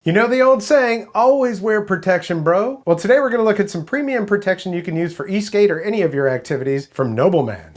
You know the old saying, always wear protection, bro? Well, today we're going to look at some premium protection you can use for e-skate or any of your activities from Nobleman.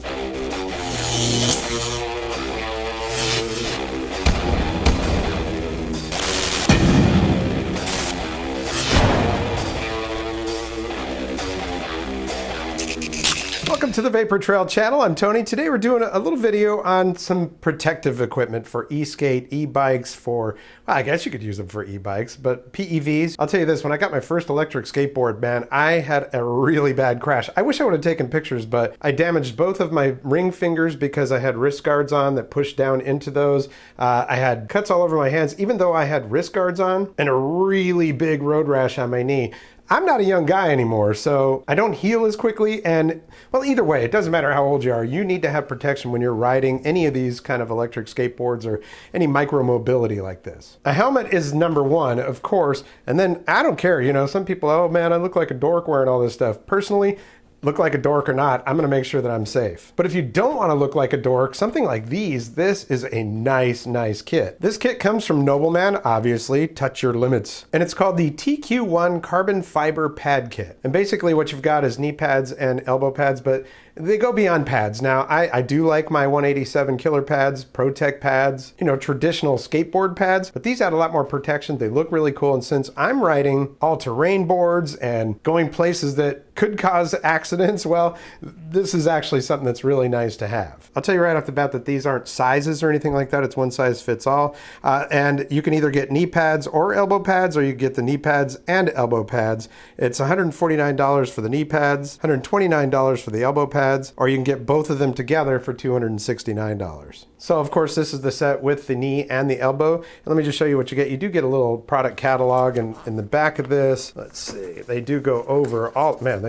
Welcome to the Vapor Trail channel. I'm Tony. Today we're doing a little video on some protective equipment for e-skate, e-bikes, for, well, I guess you could use them for e-bikes, but PEVs. I'll tell you this, when I got my first electric skateboard, man, I had a really bad crash. I wish I would have taken pictures, but I damaged both of my ring fingers because I had wrist guards on that pushed down into those. I had cuts all over my hands, even though I had wrist guards on, and a really big road rash on my knee. I'm not a young guy anymore, so I don't heal as quickly, and well, either way, it doesn't matter how old you are, you need to have protection when you're riding any of these kind of electric skateboards or any micro mobility like this. A helmet is number one, of course, and then I don't care, you know, some people, oh man, I look like a dork wearing all this stuff. Personally, look like a dork or not, I'm gonna make sure that I'm safe. But if you don't wanna look like a dork, something like these, this is a nice kit. This kit comes from Nobleman, obviously, touch your limits. And it's called the TQ-1 Carbon Fiber Pad Kit. And basically what you've got is knee pads and elbow pads, but they go beyond pads. Now, I do like my 187 killer pads, ProTech pads, you know, traditional skateboard pads, but these add a lot more protection. They look really cool. And since I'm riding all-terrain boards and going places that could cause accidents, well, this is actually something that's really nice to have. I'll tell you right off the bat that these aren't sizes or anything like that. It's one size fits all. And you can either get knee pads or elbow pads, or you get the knee pads and elbow pads. It's $149 for the knee pads, $129 for the elbow pads, or you can get both of them together for $269. So of course this is the set with the knee and the elbow. And let me just show you what you get. You do get a little product catalog, and in the back of this, let's see, they do go over all, man,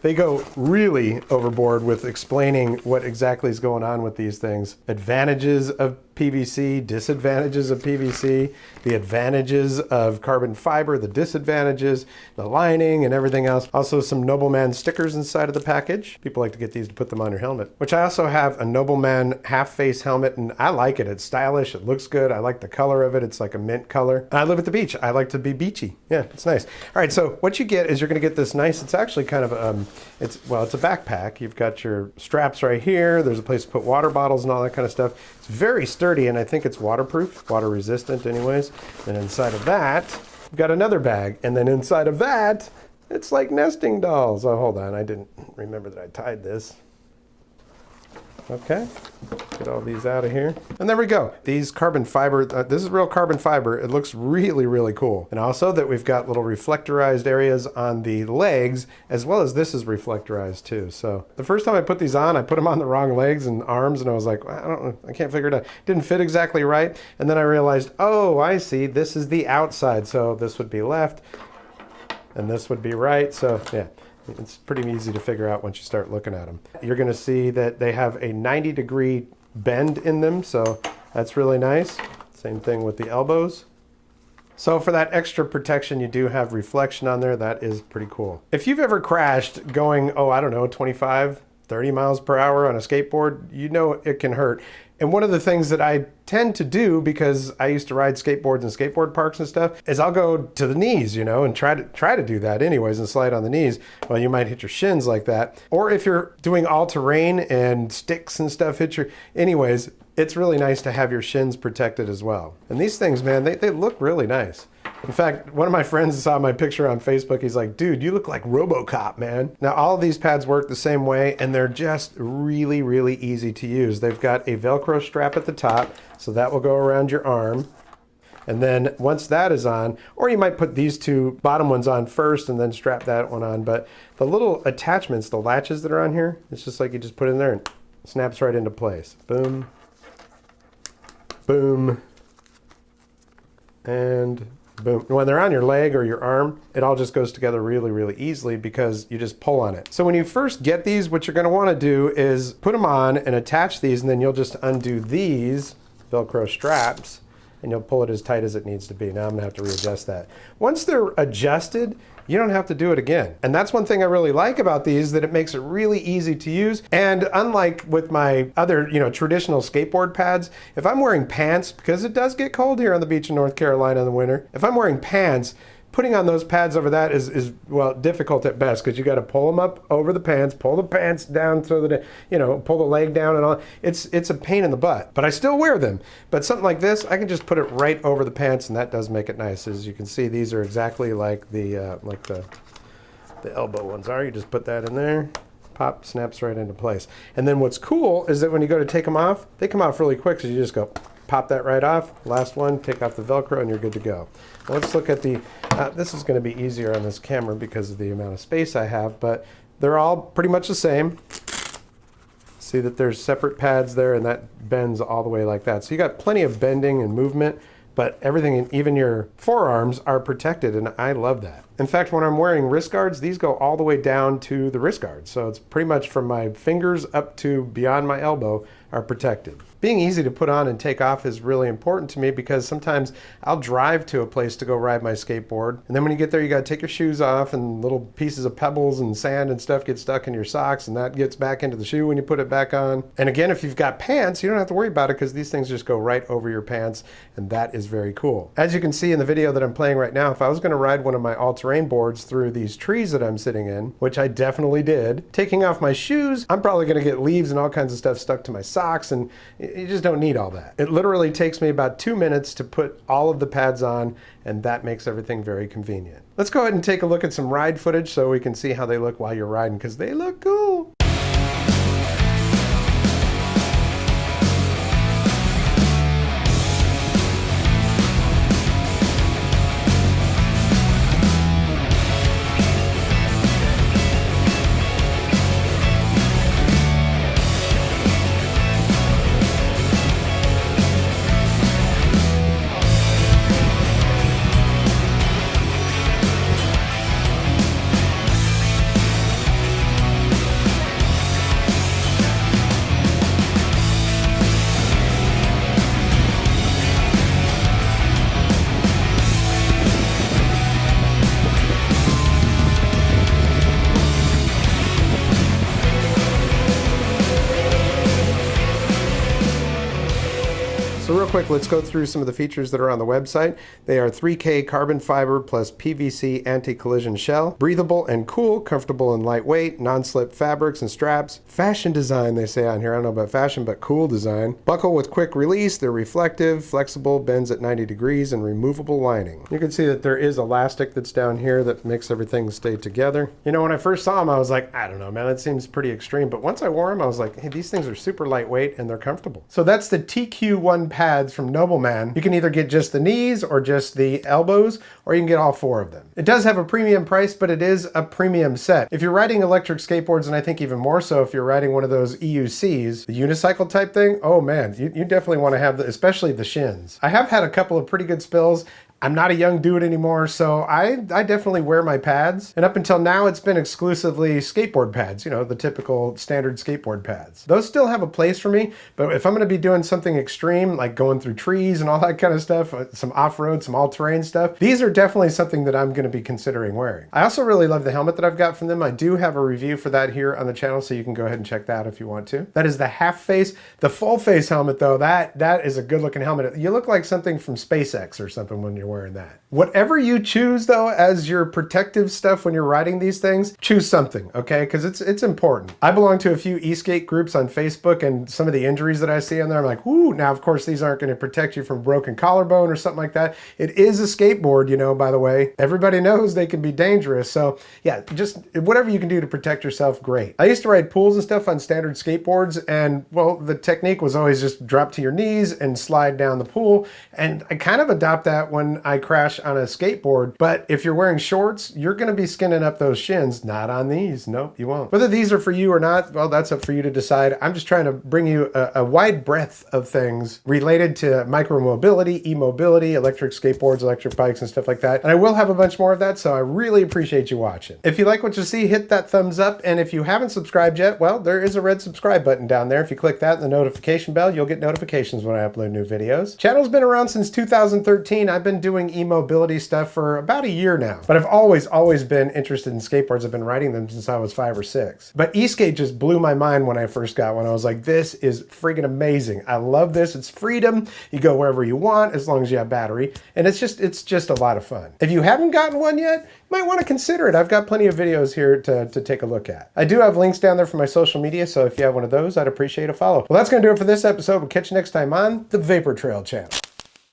they go really overboard with explaining what exactly is going on with these things. Advantages of PVC, disadvantages of PVC, the advantages of carbon fiber, the disadvantages, the lining and everything else. Also some Nobleman stickers inside of the package. People like to get these to put them on your helmet, which I also have a Nobleman half face helmet, and I like it. It's stylish, it looks good. I like the color of it. It's like a mint color. I live at the beach. I like to be beachy. Yeah, it's nice. All right, so what you get is you're gonna get this nice, it's actually kind of, it's a backpack. You've got your straps right here. There's a place to put water bottles and all that kind of stuff. It's very sturdy, and I think it's waterproof, water resistant anyways. And inside of that, we've got another bag. And then inside of that, it's like nesting dolls. Oh, hold on, I didn't remember that I tied this. Okay, get all these out of here. And there we go. These carbon fiber, this is real carbon fiber. It looks really cool. And also that we've got little reflectorized areas on the legs, as well as this is reflectorized too. So the first time I put these on, I put them on the wrong legs and arms, and I was like, I don't know, I can't figure it out. Didn't fit exactly right. And then I realized, oh, I see, this is the outside. So this would be left and this would be right. So yeah. It's pretty easy to figure out once you start looking at them. You're going to see that they have a 90-degree bend in them, so that's really nice. Same thing with the elbows. So for that extra protection, you do have reflection on there. That is pretty cool. If you've ever crashed going, oh, I don't know, 25, 30 miles per hour on a skateboard, you know it can hurt. And one of the things that I tend to do, because I used to ride skateboards in skateboard parks and stuff, is I'll go to the knees, you know, and try to do that anyways and slide on the knees. Well, you might hit your shins like that. Or if you're doing all terrain and sticks and stuff hit your, anyways, it's really nice to have your shins protected as well. And these things, man, they look really nice. In fact, one of my friends saw my picture on Facebook. He's like, dude, you look like RoboCop, man. Now, all of these pads work the same way, and they're just really easy to use. They've got a Velcro strap at the top, so that will go around your arm. And then once that is on, or you might put these two bottom ones on first and then strap that one on. But the little attachments, the latches that are on here, it's just like you just put it in there and it snaps right into place. Boom, boom, and boom. When they're on your leg or your arm, it all just goes together really easily because you just pull on it. So when you first get these, what you're going to want to do is put them on and attach these, and then you'll just undo these Velcro straps, and you'll pull it as tight as it needs to be. Now I'm gonna have to readjust that. Once they're adjusted, you don't have to do it again. And that's one thing I really like about these, that it makes it really easy to use. And unlike with my other, traditional skateboard pads, if I'm wearing pants, because it does get cold here on the beach in North Carolina in the winter, if I'm wearing pants, putting on those pads over that is well, difficult at best, because you got to pull them up over the pants, pull the pants down so that pull the leg down and all. It's a pain in the butt, but I still wear them. But something like this, I can just put it right over the pants, and that does make it nice. As you can see, these are exactly like the elbow ones are. You just put that in there, pop, snaps right into place. And then what's cool is that when you go to take them off, they come off really quick, so you just go pop that right off. Last one, take off the Velcro, and you're good to go. Now let's look at the, this is going to be easier on this camera because of the amount of space I have, but they're all pretty much the same. See that there's separate pads there, and that bends all the way like that. So you got plenty of bending and movement, but everything, even your forearms, are protected, and I love that. In fact, when I'm wearing wrist guards, these go all the way down to the wrist guards. So it's pretty much from my fingers up to beyond my elbow are protected. Being easy to put on and take off is really important to me, because sometimes I'll drive to a place to go ride my skateboard, and then when you get there, you got to take your shoes off, and little pieces of pebbles and sand and stuff get stuck in your socks, and that gets back into the shoe when you put it back on. And again, if you've got pants, you don't have to worry about it, because these things just go right over your pants, and that is very cool. As you can see in the video that I'm playing right now, if I was going to ride one of my all-terrain boards through these trees that I'm sitting in, which I definitely did, taking off my shoes, I'm probably going to get leaves and all kinds of stuff stuck to my socks, and you just don't need all that. It literally takes me about 2 minutes to put all of the pads on, and that makes everything very convenient. Let's go ahead and take a look at some ride footage so we can see how they look while you're riding, because they look cool. So real quick, let's go through some of the features that are on the website. They are 3K carbon fiber plus PVC anti-collision shell, breathable and cool, comfortable and lightweight, non-slip fabrics and straps, fashion design they say on here. I don't know about fashion, but cool design. Buckle with quick release, they're reflective, flexible, bends at 90 degrees, and removable lining. You can see that there is elastic that's down here that makes everything stay together. When I first saw them, I was like, I don't know, man, that seems pretty extreme. But once I wore them, I was like, hey, these things are super lightweight and they're comfortable. So that's the TQ-1 pads from Nobleman. You can either get just the knees or just the elbows, or you can get all four of them. It does have a premium price, but it is a premium set. If you're riding electric skateboards, and I think even more so if you're riding one of those EUCs, the unicycle type thing, oh man, you definitely want to have especially the shins. I have had a couple of pretty good spills. I'm not a young dude anymore, so I definitely wear my pads. And up until now, it's been exclusively skateboard pads, the typical standard skateboard pads. Those still have a place for me, but if I'm gonna be doing something extreme, like going through trees and all that kind of stuff, some off-road, some all-terrain stuff, these are definitely something that I'm gonna be considering wearing. I also really love the helmet that I've got from them. I do have a review for that here on the channel, so you can go ahead and check that out if you want to. That is the half face. The full face helmet though, that is a good looking helmet. You look like something from SpaceX or something when you're wearing that. Whatever you choose though as your protective stuff when you're riding these things, choose something, okay? Because it's important. I belong to a few e-skate groups on Facebook, and some of the injuries that I see on there, I'm like, whoo, now of course these aren't going to protect you from broken collarbone or something like that. It is a skateboard, by the way. Everybody knows they can be dangerous. So yeah, just whatever you can do to protect yourself, great. I used to ride pools and stuff on standard skateboards, and well, the technique was always just drop to your knees and slide down the pool. And I kind of adopt that when I crash on a skateboard. But if you're wearing shorts, you're going to be skinning up those shins. Not on these. Nope, you won't. Whether these are for you or not, well, that's up for you to decide. I'm just trying to bring you a wide breadth of things related to micromobility, e-mobility, electric skateboards, electric bikes, and stuff like that. And I will have a bunch more of that, so I really appreciate you watching. If you like what you see, hit that thumbs up. And if you haven't subscribed yet, well, there is a red subscribe button down there. If you click that and the notification bell, you'll get notifications when I upload new videos. Channel's been around since 2013. I've been doing e-mobility stuff for about a year now. But I've always been interested in skateboards. I've been riding them since I was 5 or 6. But e-skate just blew my mind when I first got one. I was like, this is freaking amazing. I love this. It's freedom. You go wherever you want as long as you have battery. And it's just a lot of fun. If you haven't gotten one yet, you might want to consider it. I've got plenty of videos here to take a look at. I do have links down there for my social media, so if you have one of those, I'd appreciate a follow. Well, that's going to do it for this episode. We'll catch you next time on the Vapor Trail channel.